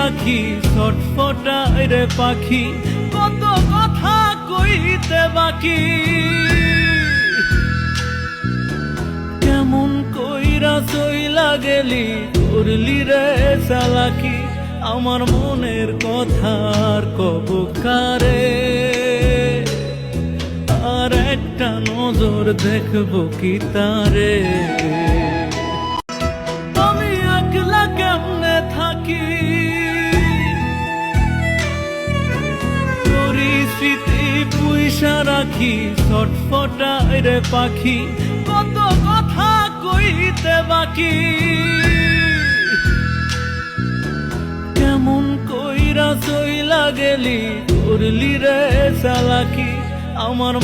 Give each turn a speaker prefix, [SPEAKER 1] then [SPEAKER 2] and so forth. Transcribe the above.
[SPEAKER 1] রাখি ছটফটায় রে পাখি, কত কথা কইতে বাকি। কেমন কইরা চইলা গেলি, করলি রে চালাকি, আমার মনের কথার কব কারে। আর একটা নজর দেখবো কি তারে। আমি একলা কেমনে থাকি, পরিস্থিতি পুইসা রাখি ছটফটায় রে পাখি, কত কথা কইতে বাকি। কেমন কইরা চইলা গেলি, করলি রে চালাকি, আমার